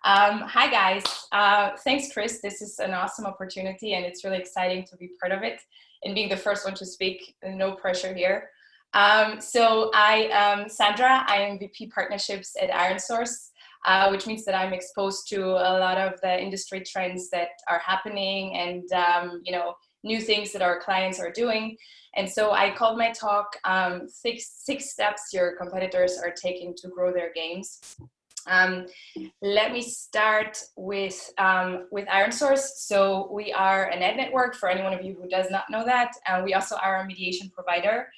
Hi guys, thanks Chris. This is an awesome opportunity and it's really exciting to be part of it and being the first one to speak. No pressure here. So I am Sandra. I am VP Partnerships at ironSource, which means that I'm exposed to a lot of the industry trends that are happening and new things that our clients are doing. And so I called my talk six steps your competitors are taking to grow their games. Let me start with ironSource. So we are an ad network for anyone of you who does not know that. We also are a mediation provider.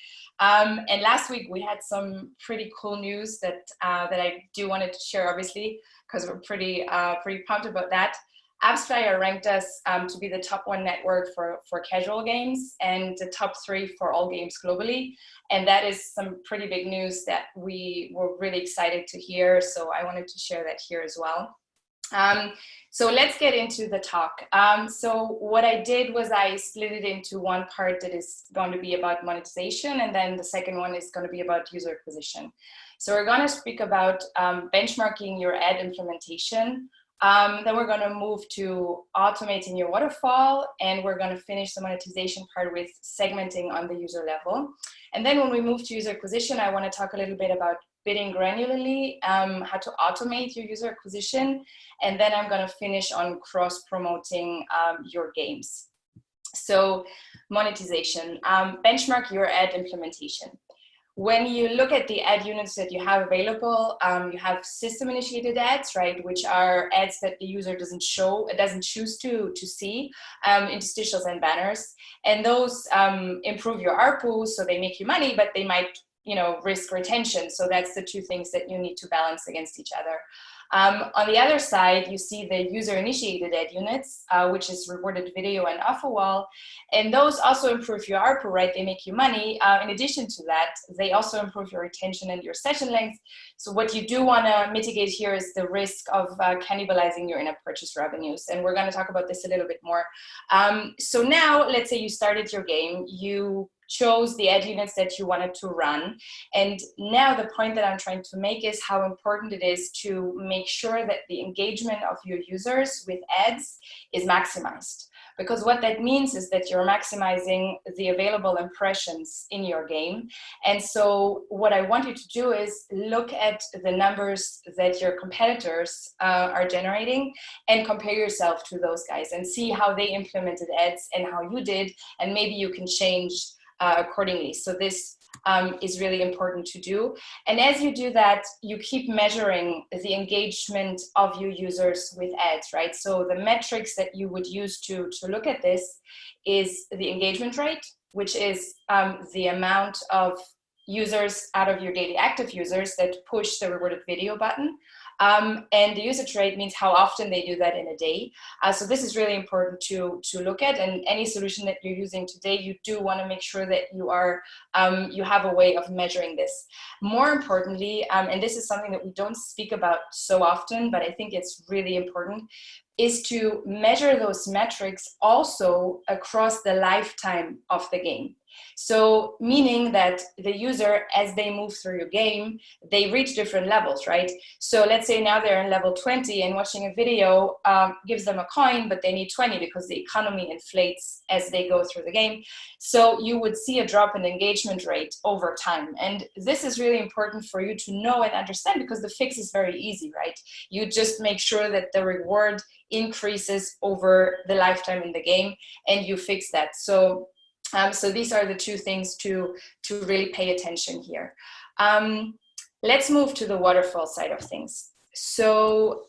And last week we had some pretty cool news that I do wanted to share, obviously, because we're pretty pumped about that. AppsFlyer ranked us to be the top 1 network for casual games and the top 3 for all games globally. And that is some pretty big news that we were really excited to hear. So I wanted to share that here as well. So let's get into the talk. So what I did was I split it into one part that is going to be about monetization, and then the second one is going to be about user acquisition. So we're going to speak about benchmarking your ad implementation. Then we're going to move to automating your waterfall, and we're going to finish the monetization part with segmenting on the user level. And then when we move to user acquisition, I want to talk a little bit about bidding granularly, how to automate your user acquisition, and then I'm going to finish on cross-promoting your games. So monetization, benchmark your ad implementation. When you look at the ad units that you have available, you have system-initiated ads, right, which are ads that the user doesn't choose to see, interstitials and banners, and those improve your ARPU, so they make you money, but they might, risk retention. So that's the two things that you need to balance against each other. On the other side, you see the user-initiated ad units, which is rewarded video and offer wall. And those also improve your ARPU, right? They make you money. In addition to that, they also improve your retention and your session length. So what you do want to mitigate here is the risk of cannibalizing your in-app purchase revenues. And we're going to talk about this a little bit more. So now, let's say you started your game, you chose the ad units that you wanted to run. And now the point that I'm trying to make is how important it is to make sure that the engagement of your users with ads is maximized. Because what that means is that you're maximizing the available impressions in your game. And so what I want you to do is look at the numbers that your competitors are generating and compare yourself to those guys and see how they implemented ads and how you did, and maybe you can change accordingly. So this is really important to do. And as you do that, you keep measuring the engagement of your users with ads, right? So the metrics that you would use to look at this is the engagement rate, which is the amount of users out of your daily active users that push the rewarded video button. And the usage rate means how often they do that in a day. So this is really important to look at, and any solution that you're using today, you do want to make sure that you have a way of measuring this. More importantly, and this is something that we don't speak about so often, but I think it's really important, is to measure those metrics also across the lifetime of the game. So meaning that the user, as they move through your game, they reach different levels, right? So let's say now they're in level 20 and watching a video gives them a coin, but they need 20 because the economy inflates as they go through the game. So you would see a drop in engagement rate over time. And this is really important for you to know and understand, because the fix is very easy, right? You just make sure that the reward increases over the lifetime in the game, and you fix that. So these are the two things to really pay attention here. Let's move to the waterfall side of things. So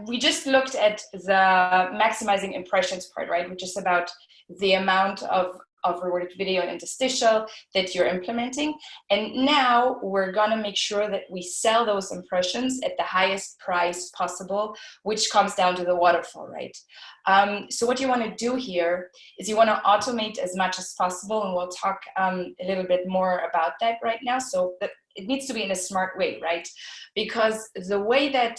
we just looked at the maximizing impressions part, right? Which is about the amount of rewarded video and interstitial that you're implementing. And now we're gonna make sure that we sell those impressions at the highest price possible, which comes down to the waterfall, right? So what you wanna do here is you wanna automate as much as possible, and we'll talk a little bit more about that right now. So that it needs to be in a smart way, right? Because the way that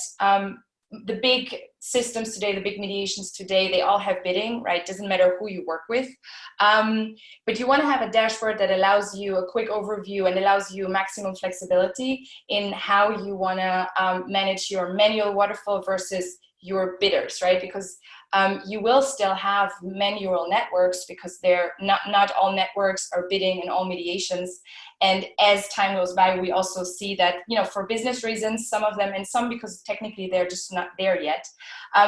the big systems today, the big mediations today, they all have bidding, right? Doesn't matter who you work with. But you want to have a dashboard that allows you a quick overview and allows you maximum flexibility in how you want to manage your manual waterfall versus your bidders, right? Because you will still have manual networks because they're not all networks are bidding in all mediations. And as time goes by, we also see that, you know, for business reasons, some of them, and some because technically they're just not there yet.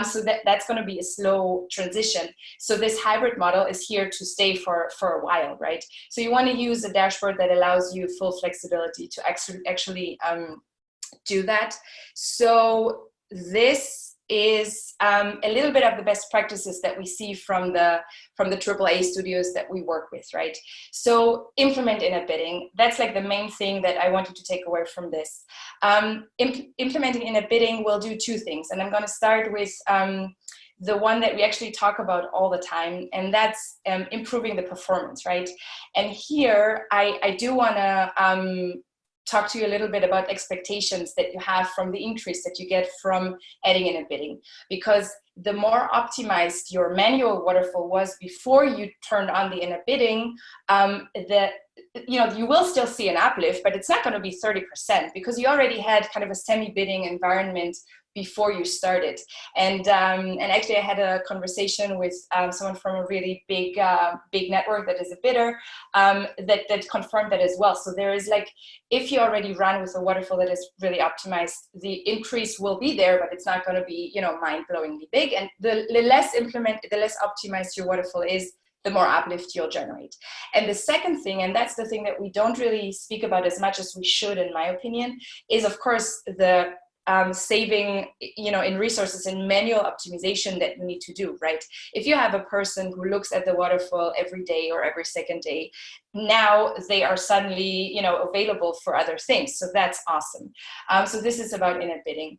So that's going to be a slow transition. So this hybrid model is here to stay for a while, right? So you want to use a dashboard that allows you full flexibility to actually do that. So this is a little bit of the best practices that we see from the AAA studios that we work with, right? So implement in-app bidding. That's like the main thing that I wanted to take away from this. Implementing in-app bidding will do two things, and I'm going to start with the one that we actually talk about all the time, and that's improving the performance, right? And here I do want to talk to you a little bit about expectations that you have from the increase that you get from adding in a bidding. Because the more optimized your manual waterfall was before you turned on the in-app bidding, you will still see an uplift, but it's not going to be 30% because you already had kind of a semi-bidding environment before you started. And actually I had a conversation with someone from a really big network that is a bidder that confirmed that as well. So there is like, if you already run with a waterfall that is really optimized, the increase will be there, but it's not going to be, you know, mind-blowingly big. And the less optimized your waterfall is, the more uplift you'll generate. And the second thing, and that's the thing that we don't really speak about as much as we should, in my opinion, is of course the saving, you know, in resources and manual optimization that you need to do, right? If you have a person who looks at the waterfall every day or every second day, now they are suddenly, you know, available for other things. So that's awesome. So this is about in-app bidding.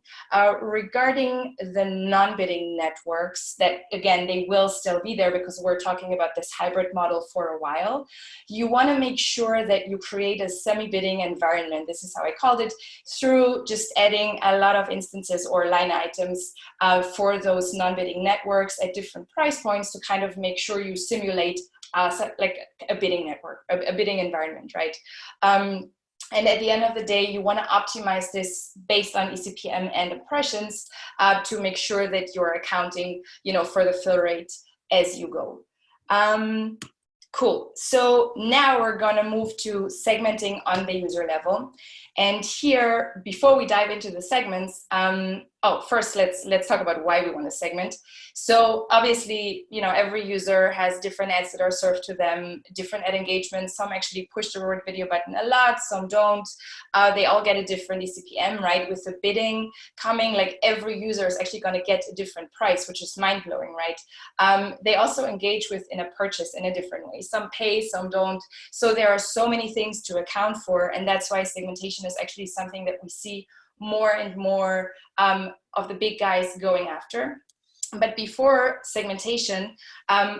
Regarding the non-bidding networks, that again, they will still be there because we're talking about this hybrid model for a while. You want to make sure that you create a semi-bidding environment. This is how I called it, through just adding a lot of instances or line items for those non-bidding networks at different price points to kind of make sure you simulate like a bidding network, a bidding environment, right? And at the end of the day, you want to optimize this based on eCPM and impressions to make sure that you're accounting, you know, for the fill rate as you go. Cool. So now we're going to move to segmenting on the user level. And here, before we dive into the segments, first let's talk about why we want to segment. So obviously, you know, every user has different ads that are served to them, different ad engagements. Some actually push the reward video button a lot, some don't. They all get a different eCPM, right? With the bidding coming, like every user is actually going to get a different price, which is mind-blowing, right? They also engage with in a purchase in a different way. Some pay, some don't. So there are so many things to account for, and that's why segmentation is actually something that we see more and more of the big guys going after. But before segmentation,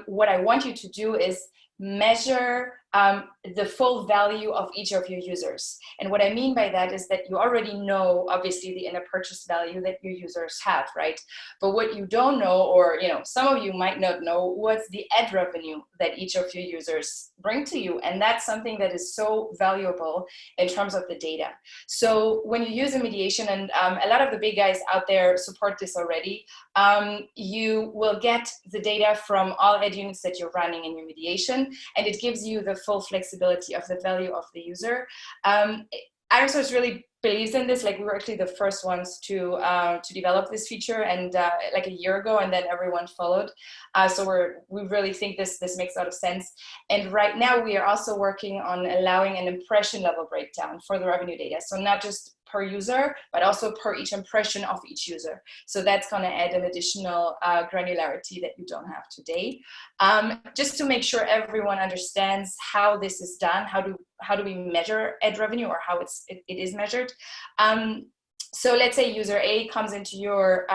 what I want you to do is measure the full value of each of your users. And what I mean by that is that you already know, obviously, the inner purchase value that your users have, right? But what you don't know, or, you know, some of you might not know, what's the ad revenue that each of your users bring to you. And that's something that is so valuable in terms of the data. So when you use a mediation, and a lot of the big guys out there support this already, you will get the data from all ad units that you're running in your mediation, and it gives you the full flexibility of the value of the user. ironSource really believes in this. Like, we were actually the first ones to develop this feature, and like a year ago, and then everyone followed. So we really think this makes a lot of sense. And right now we are also working on allowing an impression level breakdown for the revenue data. So not just per user, but also per each impression of each user. So that's going to add an additional granularity that you don't have today. Just to make sure everyone understands how this is done, how do we measure ad revenue, or how it is measured. So let's say user A comes into your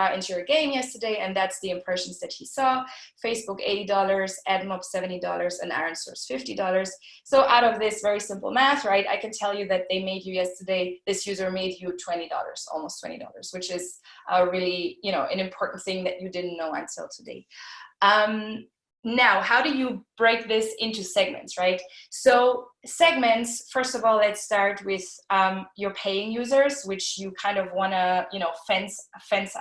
game yesterday, and that's the impressions that he saw. Facebook $80, AdMob $70, and ironSource $50. So out of this very simple math, right, I can tell you that they made you yesterday, this user made you $20, almost $20, which is really, you know, an important thing that you didn't know until today. Now, how do you break this into segments, right? So segments, first of all, let's start with your paying users, which you kind of want to, you know, fence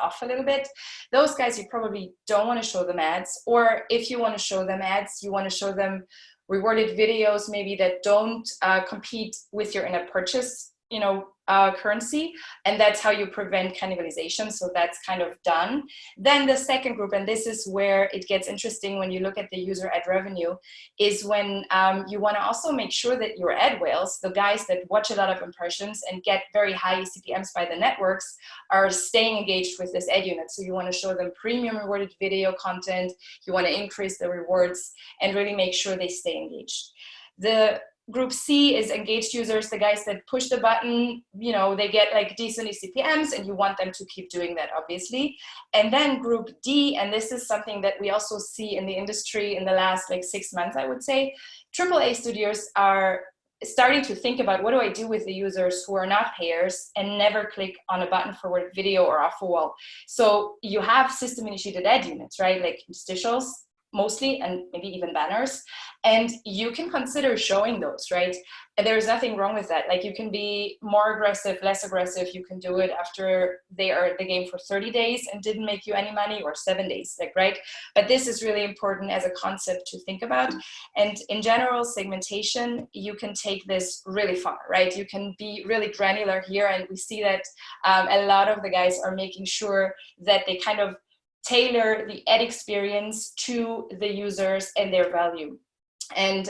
off a little bit. Those guys, you probably don't want to show them ads, or if you want to show them ads, you want to show them rewarded videos maybe that don't compete with your in-app purchase, you know, currency, and that's how you prevent cannibalization. So that's kind of done. Then the second group, and this is where it gets interesting when you look at the user ad revenue, is when you want to also make sure that your ad whales, the guys that watch a lot of impressions and get very high CPMs by the networks, are staying engaged with this ad unit. So you want to show them premium rewarded video content, you want to increase the rewards and really make sure they stay engaged. The Group C is engaged users, the guys that push the button, you know, they get like decent CPMs, and you want them to keep doing that, obviously. And then Group D, and this is something that we also see in the industry in the last like 6 months, I would say, AAA studios are starting to think about, what do I do with the users who are not payers and never click on a button for a video or off a wall? So you have system initiated ad units, right? Like interstitials, mostly, and maybe even banners, and you can consider showing those, right? And there's nothing wrong with that. Like, you can be more aggressive, less aggressive. You can do it after they are at the game for 30 days and didn't make you any money, or 7 days, like, right? But this is really important as a concept to think about. And in general, segmentation, you can take this really far, right? You can be really granular here, and we see that a lot of the guys are making sure that they kind of tailor the ad experience to the users and their value. And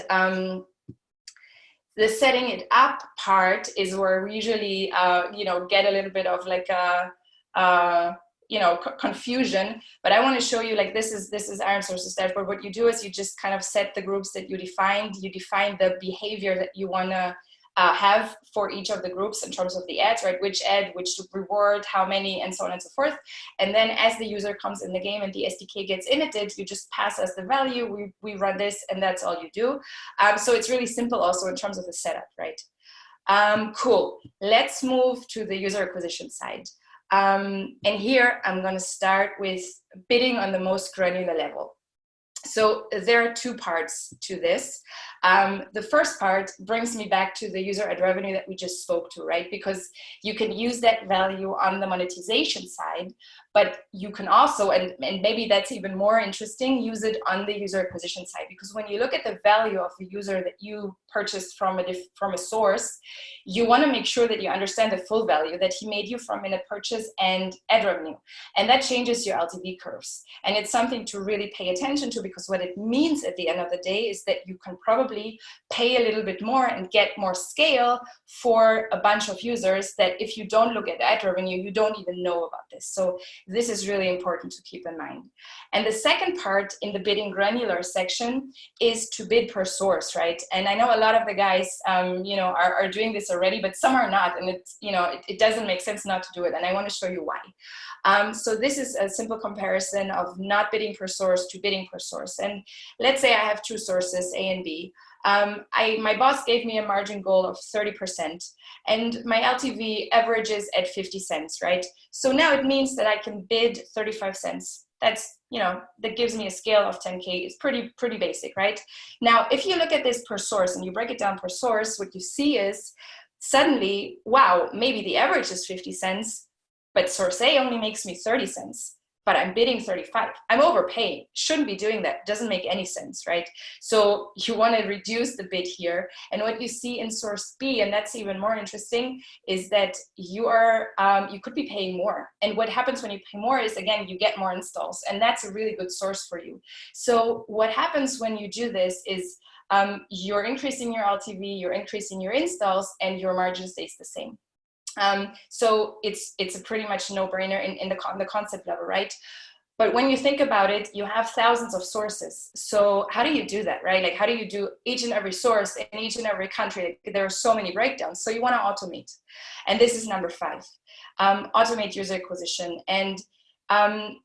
the setting it up part is where we usually, you know, get a little bit of like a, you know, confusion. But I want to show you, like, this is ironSource's dashboard. What you do is you just kind of set the groups that you defined. You define the behavior that you want to have for each of the groups in terms of the ads, right? Which ad, which reward, how many, and so on and so forth. And then as the user comes in the game and the SDK gets initted, you just pass us the value, we run this, and that's all you do. So it's really simple also in terms of the setup, right? Cool. Let's move to the user acquisition side. And here I'm going to start with bidding on the most granular level. So there are two parts to this. The first part brings me back to the user ad revenue that we just spoke to, right? Because you can use that value on the monetization side, but you can also, and maybe that's even more interesting, use it on the user acquisition side. Because when you look at the value of the user that you purchased from a source, you want to make sure that you understand the full value that he made you from in a purchase and ad revenue. And that changes your LTV curves. And it's something to really pay attention to, because what it means at the end of the day is that you can probably pay a little bit more and get more scale for a bunch of users that, if you don't look at ad revenue, you don't even know about this. So this is really important to keep in mind. And the second part in the bidding granular section is to bid per source, right? And I know a lot of the guys, you know, are doing this already, but some are not, and it's, you know, it doesn't make sense not to do it. And I want to show you why. So this is a simple comparison of not bidding per source to bidding per source. And let's say I have two sources, A and B. My boss gave me a margin goal of 30%, and my LTV averages at 50 cents, right? So now it means that I can bid 35 cents. That's, you know, that gives me a scale of 10K. It's pretty basic, right? Now, if you look at this per source and you break it down per source, what you see is suddenly, wow, maybe the average is 50 cents, but source A only makes me 30 cents. But I'm bidding 35. I'm overpaying. Shouldn't be doing that. Doesn't make any sense, right? So you want to reduce the bid here. And what you see in source B, and that's even more interesting, is that you are you could be paying more. And what happens when you pay more is, again, you get more installs, and that's a really good source for you. So what happens when you do this is you're increasing your LTV, you're increasing your installs, and your margin stays the same. So it's a pretty much no-brainer in the concept level, right? But when you think about it, you have thousands of sources. So how do you do that, right? Like, how do you do each and every source in each and every country? There are so many breakdowns. So you want to automate. And this is number 5, automate user acquisition. And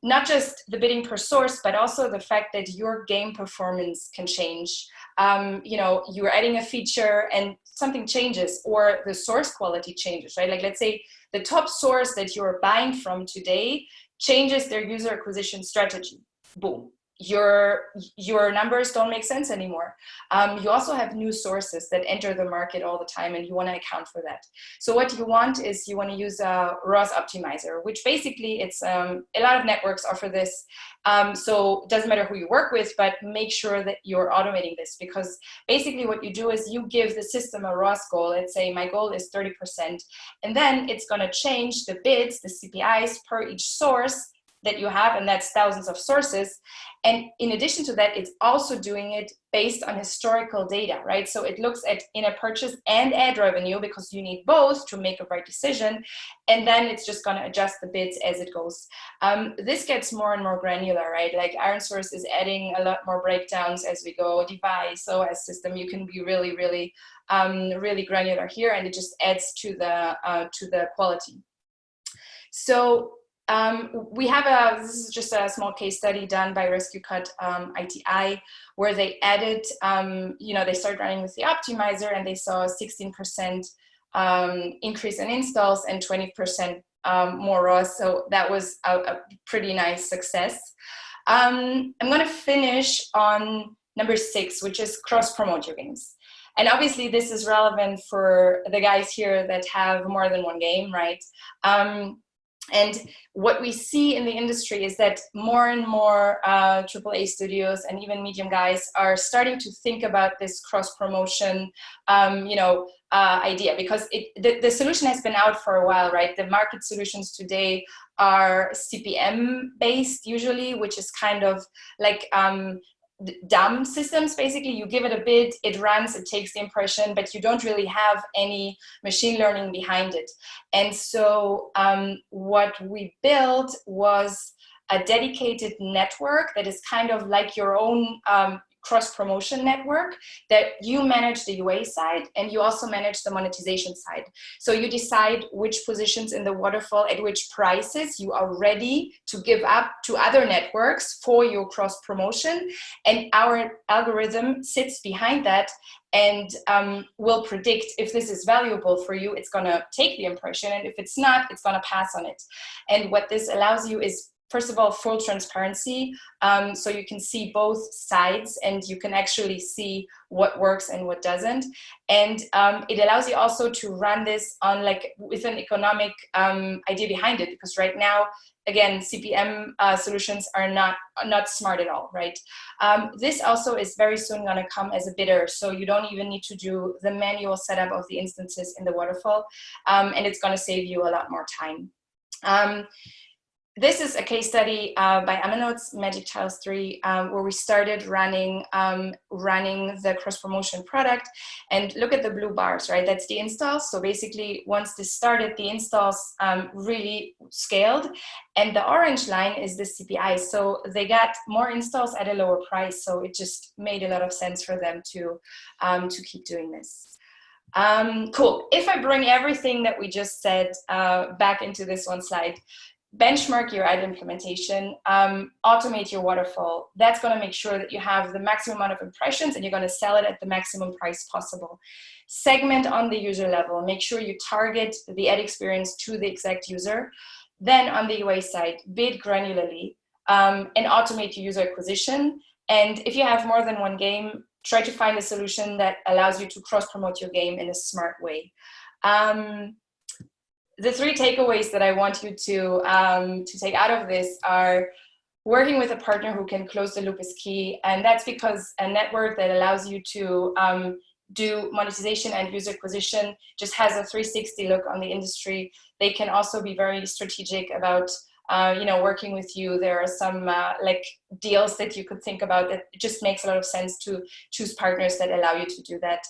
not just the bidding per source, but also the fact that your game performance can change. You know, you're adding a feature and something changes, or the source quality changes, right? Like, let's say the top source that you're buying from today changes their user acquisition strategy. Boom. Your numbers don't make sense anymore. You also have new sources that enter the market all the time, and you want to account for that. So what you want is you want to use a ROAS optimizer, which basically it's a lot of networks offer this. So it doesn't matter who you work with, but make sure that you're automating this, because basically what you do is you give the system a ROAS goal. Let's say my goal is 30%, and then it's going to change the bids, the CPIs per each source that you have, and that's thousands of sources. And in addition to that, it's also doing it based on historical data, right? So it looks at in-app purchase and ad revenue, because you need both to make a right decision. And then it's just going to adjust the bids as it goes. This gets more and more granular, right? Like ironSource is adding a lot more breakdowns as we go. Device, OS system, you can be really, really, really granular here, and it just adds to the quality. So we have this is just a small case study done by Rescue Cut ITI, where they added, you know, they started running with the optimizer, and they saw a 16% increase in installs and 20% more ROAS. So that was a pretty nice success. I'm going to finish on number 6, which is cross-promote your games. And obviously this is relevant for the guys here that have more than one game, right? And what we see in the industry is that more and more AAA studios and even medium guys are starting to think about this cross-promotion, you know, idea, because the solution has been out for a while, right? The market solutions today are CPM-based usually, which is kind of like dumb systems. Basically, you give it a bid, it runs, it takes the impression, but you don't really have any machine learning behind it. And so what we built was a dedicated network that is kind of like your own cross-promotion network, that you manage the UA side and you also manage the monetization side. So you decide which positions in the waterfall at which prices you are ready to give up to other networks for your cross-promotion. And our algorithm sits behind that and will predict if this is valuable for you, it's gonna take the impression, and if it's not, it's gonna pass on it. And what this allows you is, first of all, full transparency, so you can see both sides and you can actually see what works and what doesn't. And it allows you also to run this on like with an economic idea behind it, because right now, again, CPM solutions are not smart at all, right? This also is very soon going to come as a bidder, so you don't even need to do the manual setup of the instances in the waterfall, and it's going to save you a lot more time. This is a case study by Aminotes, Magic Tiles 3, where we started running the cross-promotion product. And look at the blue bars, right? That's the installs. So basically, once this started, the installs really scaled. And the orange line is the CPI. So they got more installs at a lower price. So it just made a lot of sense for them to keep doing this. Cool. If I bring everything that we just said back into this one slide, benchmark your ad implementation, automate your waterfall. That's going to make sure that you have the maximum amount of impressions and you're going to sell it at the maximum price possible. Segment on the user level. Make sure you target the ad experience to the exact user. Then on the UA side, bid granularly and automate your user acquisition. And if you have more than one game, try to find a solution that allows you to cross-promote your game in a smart way. The 3 takeaways that I want you to take out of this are: working with a partner who can close the loop is key, and that's because a network that allows you to do monetization and user acquisition just has a 360 look on the industry. They can also be very strategic about working with you, there are some like deals that you could think about that it just makes a lot of sense to choose partners that allow you to do that.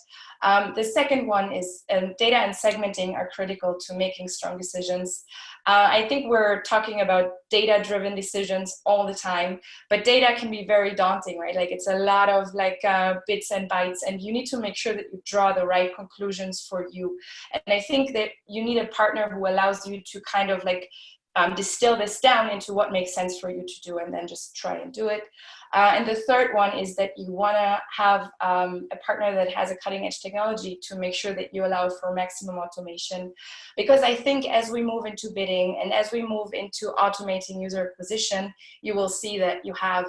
The second one is data and segmenting are critical to making strong decisions. I think we're talking about data-driven decisions all the time, but data can be very daunting, right? Like it's a lot of like bits and bytes, and you need to make sure that you draw the right conclusions for you. And I think that you need a partner who allows you to kind of like distill this down into what makes sense for you to do, and then just try and do it. And the third one is that you want to have a partner that has a cutting edge technology to make sure that you allow for maximum automation. Because I think as we move into bidding and as we move into automating user acquisition, you will see that you have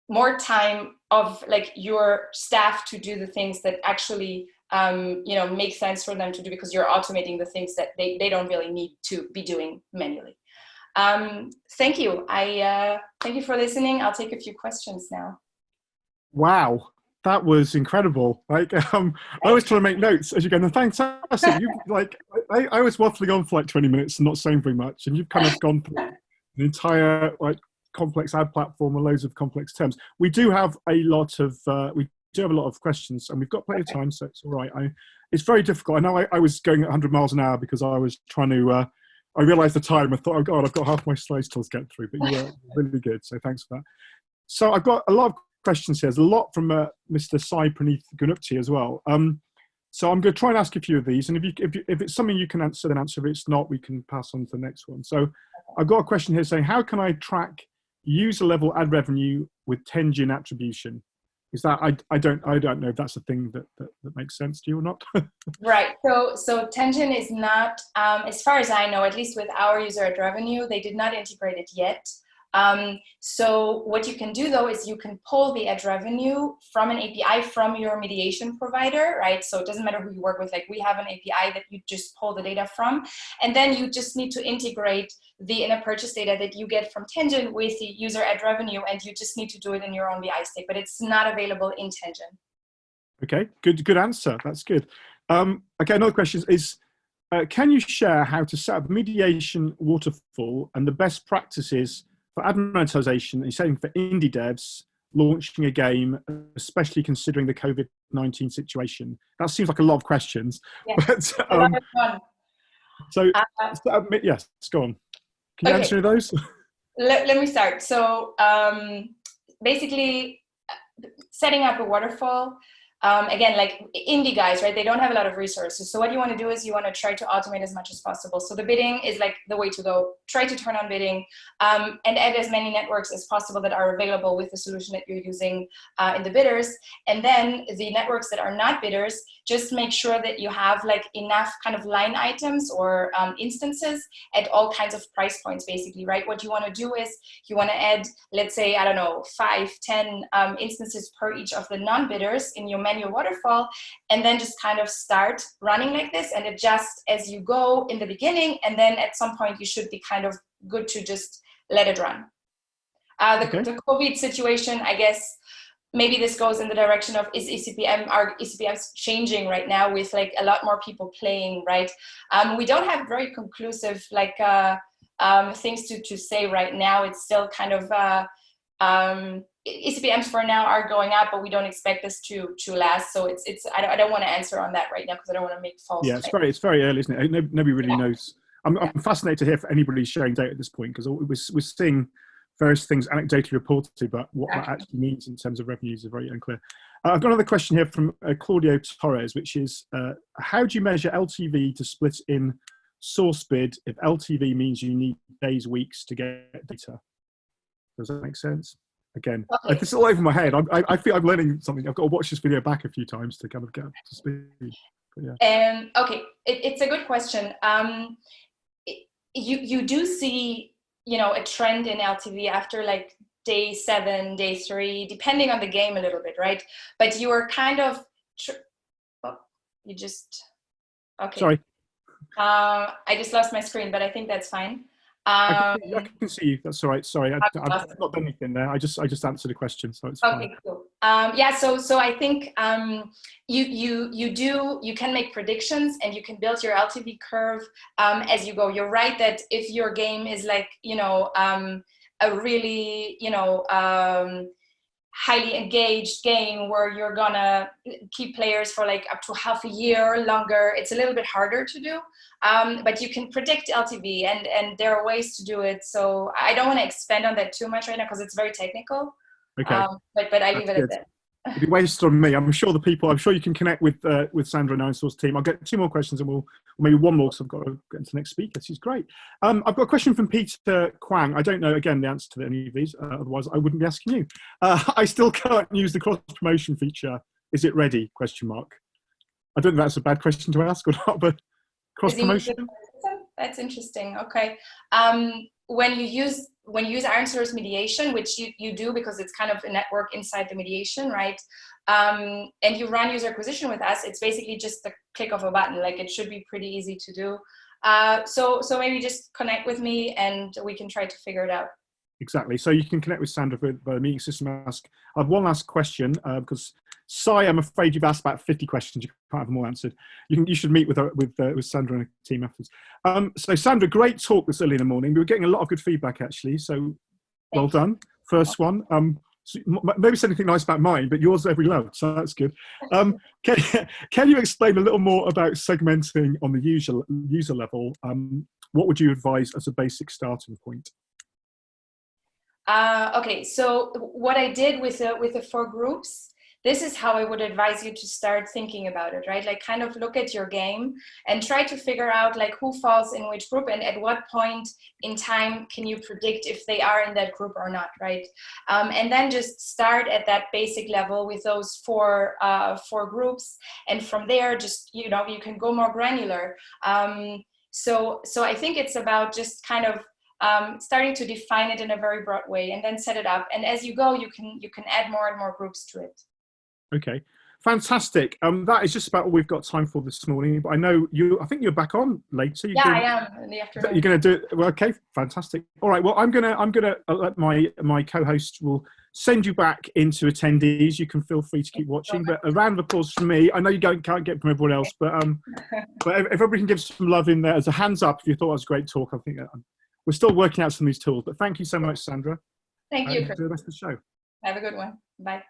more time of like your staff to do the things that actually make sense for them to do, because you're automating the things that they don't really need to be doing manually. Thank you. Thank you for listening. I'll take a few questions now. Wow, that was incredible. Like, I was trying to make notes as you go. No, fantastic. You like, I was waffling on for like 20 minutes and not saying very much, and you've kind of gone through the entire like complex ad platform and loads of complex terms. We do have a lot of questions, and we've got plenty of time, so it's all right. It's very difficult. I know I was going at 100 miles an hour because I was trying to. I realised the time. I thought, oh God, I've got half my slides to get through. But you were really good, so thanks for that. So I've got a lot of questions here. There's a lot from Mr. Sai Praneeth Gunupti as well. So I'm going to try and ask a few of these, and if it's something you can answer, then answer. If it's not, we can pass on to the next one. So I've got a question here saying, how can I track user level ad revenue with Tenjin attribution? Is that I don't know if that's a thing that makes sense to you or not. Right. So Tenjin is not, as far as I know, at least with our user ad revenue, they did not integrate it yet. So what you can do though is you can pull the ad revenue from an API from your mediation provider, right? So it doesn't matter who you work with, like we have an API that you just pull the data from, and then you just need to integrate the in-app purchase data that you get from Tenjin with the user ad revenue, and you just need to do it in your own BI state, but it's not available in Tenjin. Okay, good answer. That's good. Okay, another question is, can you share how to set up mediation waterfall and the best practices for ad monetization and setting for indie devs launching a game, especially considering the COVID-19 situation? That seems like a lot of questions. Yes, but, a lot of fun. Yes, go on. Can you answer those? Let me start. So basically, setting up a waterfall, again, like indie guys, right? They don't have a lot of resources. So what you want to do is you want to try to automate as much as possible. So the bidding is like the way to go. Try to turn on bidding and add as many networks as possible that are available with the solution that you're using in the bidders. And then the networks that are not bidders, just make sure that you have like enough kind of line items or instances at all kinds of price points, basically, right? What you want to do is you want to add, let's say, I don't know, 5, 10 instances per each of the non-bidders in your manual waterfall, and then just kind of start running like this and adjust as you go in the beginning, and then at some point you should be kind of good to just let it run. The COVID situation, I guess, maybe this goes in the direction of are eCPMs changing right now with like a lot more people playing, right? We don't have very conclusive like things to say right now. It's still kind of eCPMs for now are going up, but we don't expect this to last. So I don't want to answer on that right now because I don't want to make false. Yeah, it's very early, isn't it? Nobody really knows. I'm fascinated to hear if anybody's sharing data at this point, because we're seeing various things anecdotally reported, but what that actually means in terms of revenues is very unclear. I've got another question here from Claudio Torres, which is, how do you measure LTV to split in source bid if LTV means you need days, weeks to get data? Does that make sense? Again, this is all over my head. I feel I'm learning something. I've got to watch this video back a few times to kind of get up to speed. But yeah. Okay, it's a good question. You do see, a trend in LTV after like day 7, day 3, depending on the game a little bit, right? But you are kind of, okay. Sorry. I just lost my screen, but I think that's fine. I can see you. That's all right. Sorry, I've Awesome. not done anything there. I just answered a question, so it's fine. Okay, cool. Yeah, so I think you can make predictions and you can build your LTV curve as you go. You're right that if your game is like, you know, a really, you know, highly engaged game where you're gonna keep players for like up to half a year or longer, it's a little bit harder to do. But you can predict LTV and there are ways to do it. So I don't want to expand on that too much right now because it's very technical. Okay. But I leave it at that. It'd be wasted on me. I'm sure you can connect with Sandra and ironSource team. I'll get two more questions and we'll maybe one more because I've got to get into the next speaker. She's great. I've got a question from Peter Kwang. I don't know, again, the answer to any of these. Otherwise, I wouldn't be asking you. I still can't use the cross-promotion feature. Is it ready? Question mark. I don't know if that's a bad question to ask or not, but cross-promotion? That's interesting. Okay. When you use ironSource mediation, which you do because it's kind of a network inside the mediation, right? And you run user acquisition with us, it's basically just the click of a button. Like it should be pretty easy to do. So maybe just connect with me and we can try to figure it out. Exactly. So you can connect with Sandra with the meeting system. I have one last question because Sai, I'm afraid you've asked about 50 questions. You can't have them all answered. You should meet with Sandra and her team afterwards. So Sandra, great talk this early in the morning. We were getting a lot of good feedback actually. So well done. First one. So maybe say anything nice about mine, but yours every love. So that's good. Can you explain a little more about segmenting on the user level? What would you advise as a basic starting point? Okay, so what I did with the 4 groups, this is how I would advise you to start thinking about it, right? Like kind of look at your game and try to figure out like who falls in which group and at what point in time can you predict if they are in that group or not, right? And then just start at that basic level with those four groups. And from there, just, you know, you can go more granular. So I think it's about just kind of starting to define it in a very broad way and then set it up. And as you go, you can add more and more groups to it. Okay, fantastic. That is just about all we've got time for this morning. But I know I think you're back on later. I am in the afternoon. You're going to do it. Well, okay, fantastic. All right. Well, I'm gonna let my co-host will send you back into attendees. You can feel free to keep watching. But a round of applause from me. I know you can't get from everyone else, but if everybody can give some love in there as a hands up if you thought it was a great talk. I think we're still working out some of these tools. But thank you so much, Sandra. Thank you. Enjoy the rest of the show. Have a good one. Bye.